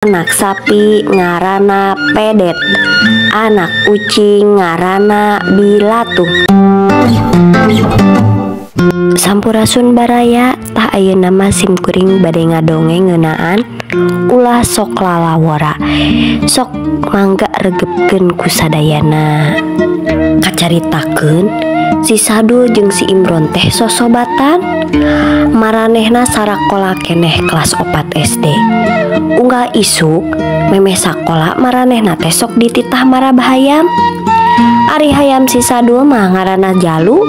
Anak sapi ngaranna Pedet. Anak kucing ngaranna Bilatung. Sampurasun baraya, tah ayeuna mah simkuring bade ngadongeng ngeunaan ulah sok lalawara. Sok mangga regepkeun ku sadayana. Kacaritakeun si Sadul jeung si Imron teh sosobatan. Maranehna sarakola keneh kelas 4 SD. Unggal isuk memeh sakola maranehna teh sok dititah marabah hayam. Ari hayam si Sadul mah ngaranna Jalu,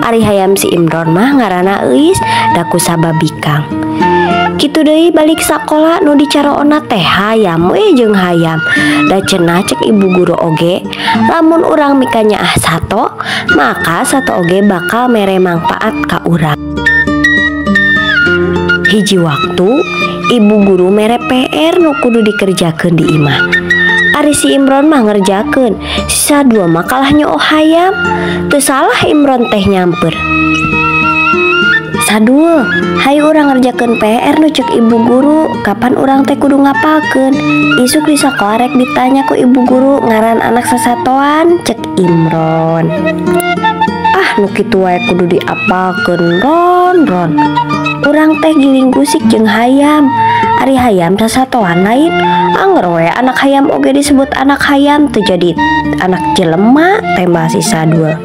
ari hayam si Imron mah ngaranna Euis, da ku sababikang. Kitu deui balik sakola nu dicaroona teh hayam we jeung hayam. Da cenah cek ibu guru oge, lamun urang mika nyaah sato, maka sato oge bakal mere mangpaat ka urang. Hiji waktu ibu guru mere PR nu kudu dikerjakeun di imah. Ari si Imron mah ngerjakeun, si Sadul mah kalah nyooh hayam. Teu salah Imron teh nyamper. Sadul, hayu urang ngerjakeun PR nu cek ibu guru, kapan urang teh kudu ngapalkeun? Isuk di sakola rek ditanya ku ibu guru ngaran anak sasatoan, cek Imron. Ah nu kitu wae kudu diapalkeun ron. Urang teh giling gusik jeung hayam. Ari hayam sasatoan lain, anger we anak hayam oge disebut anak hayam teu jadi anak jelema, tembah si Sadul.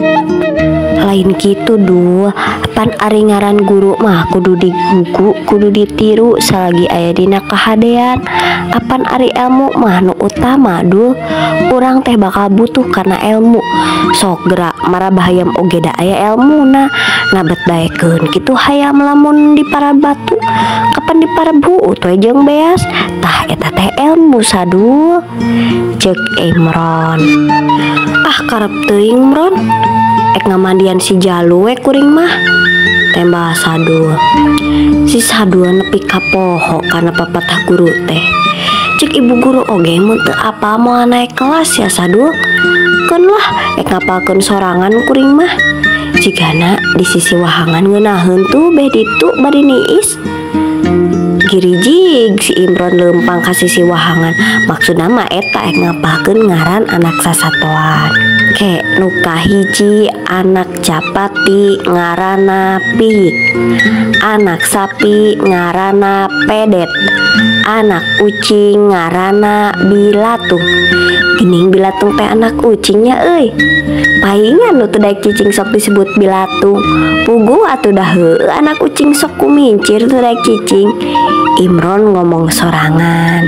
Lain kitu duh, pan ari ngaran guru mah kudu digugu, kudu ditiru salagi aya dina kahadean. Apan ari ilmu mah nu utama duh, urang teh bakal butuh karena ilmu. Sok gerak marabah hayam oge da aya ilmuna, ngabet baekeun kitu hayam lamun di para batu, kapan di para buut we jeung beas. Tah eta teh ilmu Sadul, cek Imron. Ah karep teuing Imron, ek ngamandian si Jalu we kuring mah, tembah Sadul. Si Sadul nepi ka poho kana papatah guru teh. Cek ibu guru oge mun teu apal moal naek kelas ya Sadul. Keun lah ek ngapalkeun sorangan kuring mah. Jigana di sisi wahangan ngeunaheun tuh beh ditu bari niis. Girijig si Imron leumpang ka sisi wahangan, maksudna mah eta ek ngapalkeun ngaran anak sasatoan. Ke nu kahiji anak capati ngaranna Pihik. Anak sapi ngaranna Pedet. Anak kucing ngaranna Bilatung. Geuning Bilatung teh anak kucingnya euy. Paingan nu teu daek cicing sok disebut Bilatung. Puguh atuh dah heueuh anak kucing sok kumincir teu daek cicing. Imron ngomong sorangan.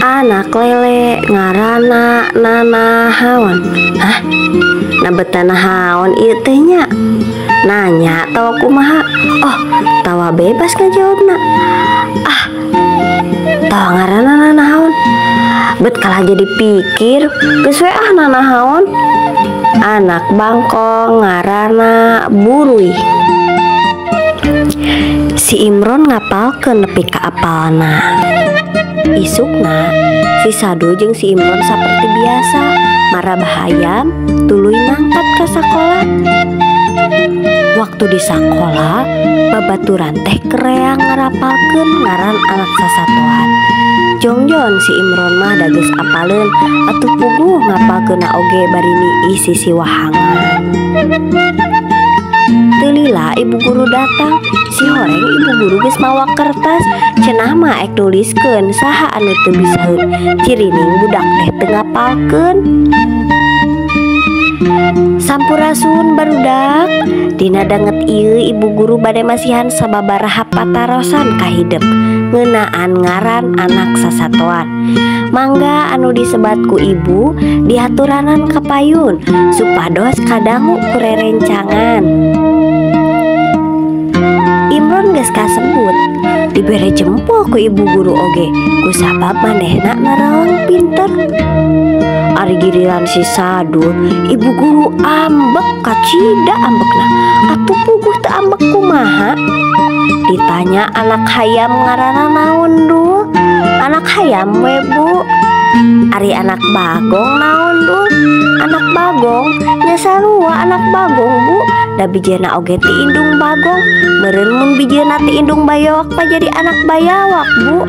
Anak lele ngaranna Nanahaon. Hah? Nabet Nanahaon ieu teh nya? Nanya tawa kumaha? Oh, tawa bebas ngajawabna. Ah, tawa ngaranna Nanahaon. Bet kalah jadi pikir, geus we ah Nanahaon. Anak bangkong ngaranna Burui. Si Imron ngapalkeun nepi ka apalna. Isukna si Sadul jeung si Imron saperti biasa marabah hayam tuluy mangkat ka sakola. Waktu di sakola babaturan teh kereang ngarapalkeun ngaran anak sasatoan. Jongjon si Imron mah da geus apaleun, atuh puguh ngapalkeunna oge bari niis sisi wahangan. Teu lila ibu guru datang, si horeng ibu guru geus mawa kertas, cenah mah ek nuliskeun saha anu teu bisaheun, cirining budak teh teu ngapalkeun. Sampurasun barudak, dina danget ieu ibu guru bade masihan sababaraha patarosan ka hideep ngeunaan ngaran anak sasatoan. Mangga anu disebat ku ibu dihaturanan ka payun supados kadangu ku rerencangan. Imron geus kasebut dibere jempol ku ibu guru oge kusabab manehna naraong pinter. Ari giliran si Sadul, ibu guru ambek kacida ambekna, atuh puguh teu ambek kumaha. Ditanya anak hayam ngaranna naon Dul? Anak hayam we Bu. Ari anak bagong naon Dul? Anak bagong nya sarua anak bagong Bu. Da bijena oge ti indung bagong, meureun mun bijena ti indung bayawak pa jadi anak bayawak Bu.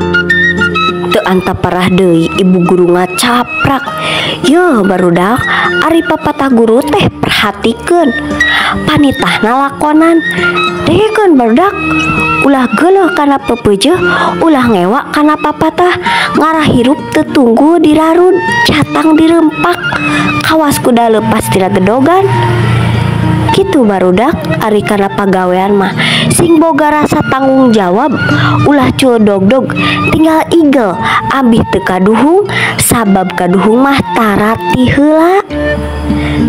Teu anta parah deui ibu guru ngacaprak. Yeuh barudak, ari papatah guru teh perhatikeun. Panitahna lakonan. Degekeun barudak, ulah geuleuh kana pepeujeuh, ulah ngewa kana papatah, ngarah hirup teu tunggu dirarud, catang dirempak. Kawas kuda leupas tina gedogan. Kitu barudak, ari kana pagawean mah sing boga rasa tanggung jawab, ulah codog-dog tinggal igel abih teu kaduhung, sabab kaduhung mah tarati heula.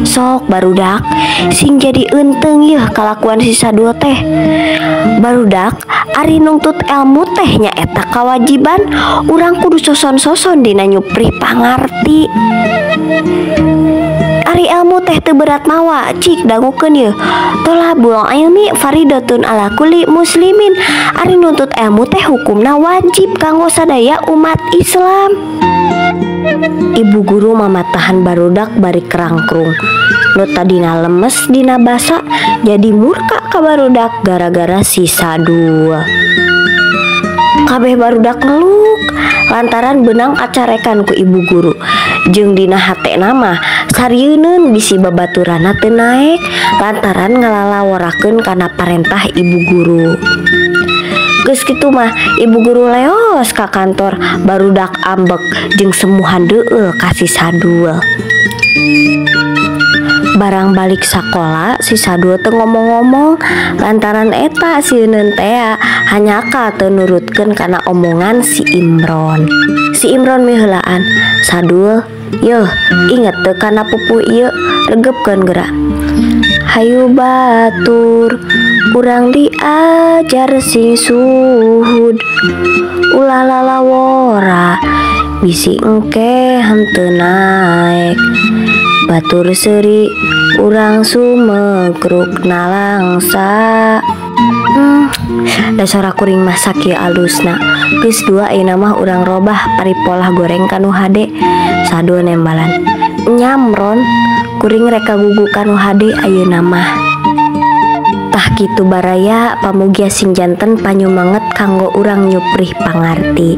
Sok barudak, sing jadi eunteng yeuh kalakuan si Sadul teh. Barudak, ari nungtut ilmu teh nyaeta kawajiban, urang kudu soson-soson dina nyupri pangarti. Ari ilmu teh teu berat mawa, cik dangukeun yeuh. Tolabul ilmi faridatun ala kulli muslimin. Ari nuntut ilmu teh hukumna wajib kanggo sadaya umat Islam. Ibu guru mamatahan barudak bari kerangkrung. Nu tadina lemes dina basa jadi murka ka barudak gara-gara si Sadul. Kabeh barudak ngeluk lantaran benang acarekan ku ibu guru. Jeung dina hatena mah sarieun bisi babaturana teu naek lantaran ngalalaworakeun kana parentah ibu guru. Geus kitu mah ibu guru leos ka kantor, barudak ambek jeung semuhan deueul ka si Sadul. Barang balik sakola si Sadul teu ngomong-ngomong lantaran eta sieun teh hanya ka teu nurutkeun kana omongan si Imron. Si Imron meh heulaan, "Sadul, yeuh inget teu kana pupu ieu, regepkeun geura." "Hayu batur, urang diajar sing suhud, ulah lalawora bisi engke henteu naek. Batur seuri urang sumegruk nalangsa." Dasar kuring masak ieu alusna. Geus dua ayeuna mah urang robah paripolah goreng kanu hade. Sadul nembalan, "Nyamron, kuring rek kagugu kanu hade ayeuna mah." Tah kitu baraya pamugia sing janten panyumanget kanggo urang nyuprih pangarti.